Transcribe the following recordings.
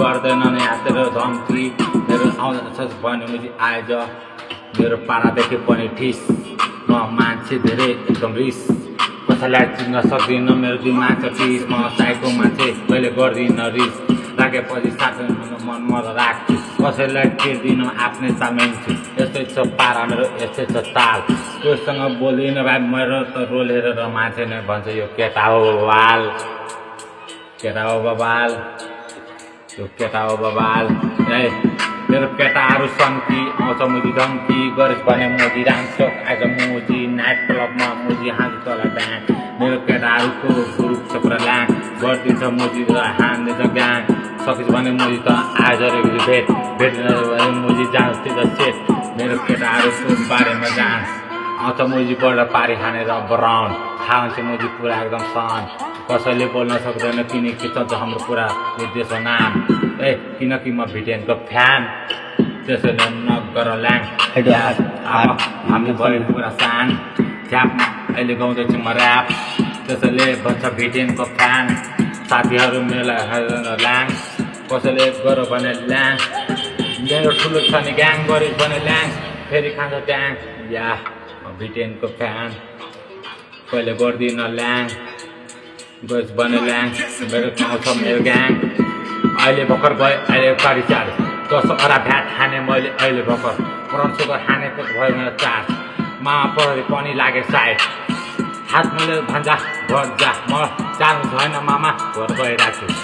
गर्दैन नि तेरो धम्की मेरो आउँछ भनेपछि आएछ मेरो पारादेखि पनि ठिस म मान्छे धेरै एकदम रिस कसैलाई चिन्न सक्दिनँ मेरो दिमाग छ टिस म साइको मान्छे कहिले गर्दिनँ रिस राखेपछि साथै मनमा राख्छु कसैलाई टिर्दिनँ आफ्नै चालमेन्छु यस्तै छ पारा मेरो यस्तै छ ताल कोसँग बोल्दिनँ भाइ मेरो त रोल हेरेर मान्छे नै भन्छ यो केटा हो बबाल केटा हो बबाल यो केटा हो बबाल ए मेरो केटाहरू सन्की आउँछ मुजी धम्की गरिस् भने मोजी राम्चो आज मोजी नाइट क्लबमा मोजी हाँस तल ब्याङ मेरो केटाहरूको ग्रुप छ पुरा ल्याङ गरिदिन्छ मोजी र हान्दिन्छ ग्याङ सकिस् भने मोजी त आज भेट्दिन भने मोजी जान्छ त्यो सेट मेरो केटाहरूको बारेमा जान्छ आउँछ मोजीबाट पारी खानेर ब्राउन खान्छ मोजी पुरा एकदम सन कसैले बोल्न सक्दैन किनकि चल्छ हाम्रो पुरा देशको नाम ए किनकि म भिटेनको फ्यान त्यसैले नगर ल्याङ हामी भयो पुरा सान च्यापमा अहिले गाउँदैछु म ऱ्याप त्यसैले भन्छ भिटेनको फ्यान साथीहरू मेला ल्याङ कसैले गर भने ल्याङ मेरो ठुलो छ नि ग्याङ गरिस् भने ल्याङ फेरि खान्छ ट्याङ या भिटेनको फ्यान कहिले गर्दिनँ ल्याङ गइस् भने ल्याङ मेरो ठाउँ छ मेरो ग्याङ अहिले भर्खर गएँ अहिले पारी चार्ज 10 भ्याट खाने मैले अहिले भर्खर पुरानो खानेको भयो मेरो चार्ज मामा पढाइ पनि लागे सायद हात मैले भन्छ घर जा म जानु छैन मामा घर गइरहेको छु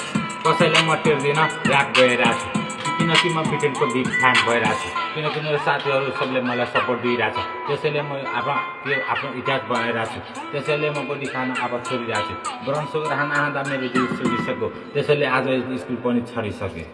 कसैले म टिर्दिनँ ऱ्याप गइरहेको छु किनकि म भिटेनको बिग फ्यान भइरहेको छु किनकि मेरो साथीहरू सबले मलाई सपोर्ट दिइरहेको छ त्यसैले म आफ्नो इतिहास बनाइरहेको छु त्यसैले म पनि खाना अब छोडिरहेको छु ब्राउन सुगर खाना खाँदा मेरो जिउ सुकिसक्यो त्यसैले आज स्कुल पनि छरिसकेँ